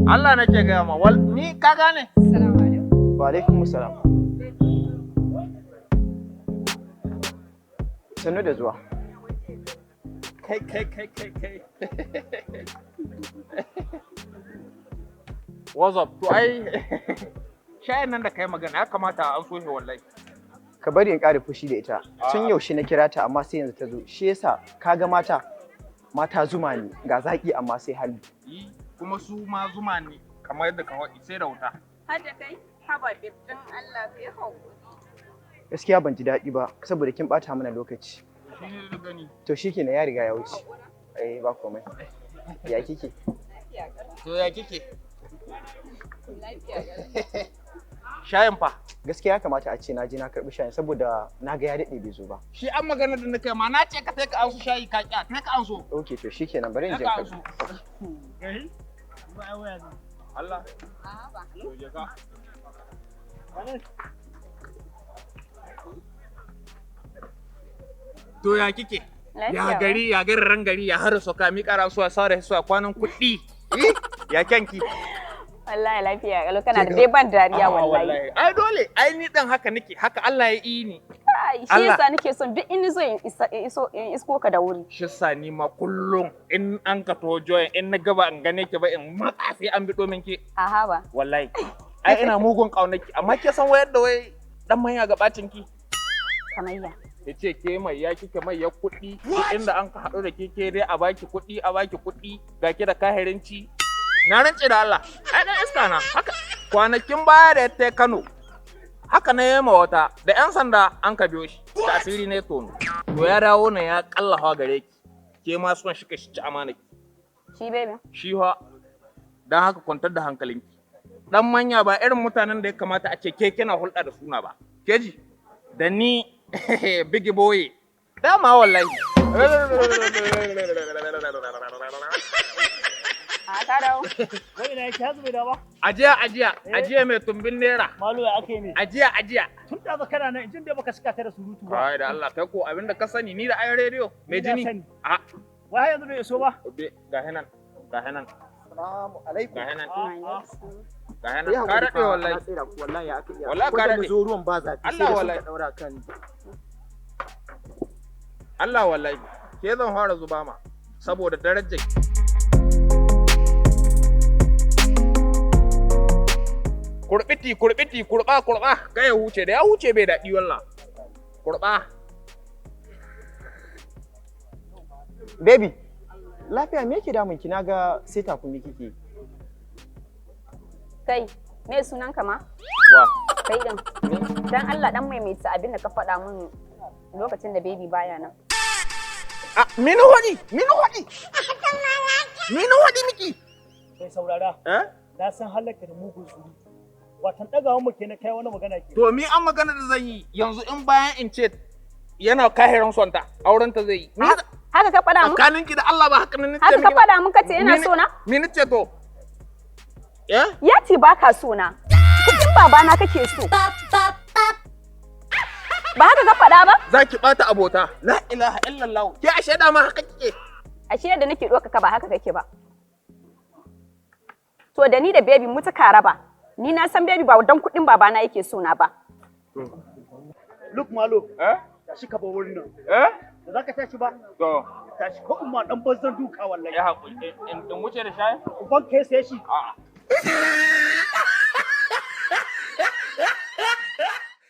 Allah nake gaya ma wal ni ka gane. Assalamu alaikum. Wa alaikum assalam. Sannu da zuwa. Kai. What's up? To ai shayin nan da kai magana ya kamata an so shi wallahi. Ka bari in ƙara fushi da ita. Tun yaushe na kira ta amma sai yanzu ta zo. Shi yasa kaga mata zuma ne ga zaki amma sai hali. Kuma su ma zuma ne kamar yadda ka faɗi sai da wuta. Har da kai haba bib din Allah kai haƙuri. Gaskiya ban ji daɗi ba saboda kin ɓata mana lokaci. Shi ne da gani. To shikenan ya riga ya wuce. Ba komai. Ya kike? To ya kike? Shayin fa. Gaskiya ya kamata a ce na je na karɓi shayin saboda na ga ya daɗe bai zo ba. Shi an magana da nake ma na ce ka sai ka ansu shayi ka kya sai ka anso. Okay to shikenan bari in je karɓi. Allah. Haba. To je ka. To ya kike? Ya gari ya garin gari ya har soka mi kara suwa sare suwa kwanan kuɗi. Ya kyanki. Wallahi lafiya kalau kana da dai ban dariya wallahi. Ai dole ai ni dan haka nake haka Allah ya yi ni. Ai shi yasa nake son duk in zo in isko ka da wuri. Shi yasa ni ma kullum in an ka to join in na gaba in gane ki ba in matsa sai an bi domin ki. Aha ba. Wallahi. Ai ina mugun kaunaki amma ke san wayar da wai dan manya ga bacin ki. Kamayya. Ya ce ke mai ya kike mai ya kuɗi inda an ka haɗu da ke dai a baki kuɗi ga ki da kahirinci. Na rance da Allah, ai dan iska na haka kwanakin baya da ya tai Kano. Haka na yema wata da 'yan sanda an ka biyo shi da asiri ne tono. To ya dawo ne ya kallafa gare ki. Ke ma son shi ka ci amana ki. Shi baby. Shi fa dan haka kwantar da hankalinki. Dan manya ba irin mutanen da ya kamata a ce ke kina hulɗa da suna ba. Keji da ni big boy dama wallahi. Ka dawo. Wai ina yake hazu bai da ba? Ajiya mai tumbin naira. Malo ya ake ne. Ajiya. Tun da ba kana nan jin da baka saka ta da surutu ba. Kai da Allah kai ko abinda ka sani ni da ayon rediyo mai jini. A wai yanzu bai iso ba. ga hinan. Assalamu alaikum. Ga hinan. Ya Ka daɗe wallahi. Wallahi ya aka iya. Wallahi ka daɗe. zo ruwan ba zafi Allah sai wallahi. da daura kan. Allah wallahi. Ke zan fara zuba ma saboda darajar kurɓa ga ya huce da ya huce bai daɗi wallah kurɓa. Baby, lafiya me yake damun ki naga sai takumi kike? Kai, me sunan ka ma? Wa. Kai din. Dan Allah dan maimaita abin da ka faɗa min lokacin da baby baya nan. Minu hodi miki. Kai saurara. Na san halaka da mugun suru. Watan ɗagawan mu kenan kai wani magana ke. To mi an magana da zan yi yanzu in bayan in ce yana kahiran sonta auren ta zai yi. Haka ka faɗa mun? Tsakanin ki da Allah ba haka nan Haka ka faɗa mun kace yana so na? Mi nace to? Ya ce baka so na. Cikin babana kake so. Ba haka ka faɗa ba? Za ki ɓata abota. La ilaha illallah. Ke ashe da ma haka kike. Ashe da nake ɗoka ka ba haka kake ba. To da ni da baby mu ta karaba. Ni na san baby ba dan kuɗin babana yake so na ba. Look malo. Tashi ka ba wurin nan. Da zaka tashi ba? To. Tashi ko umma dan banzan duka wallahi. Ya haƙuri in wuce da shayi? Uban kai sai shi. A'a.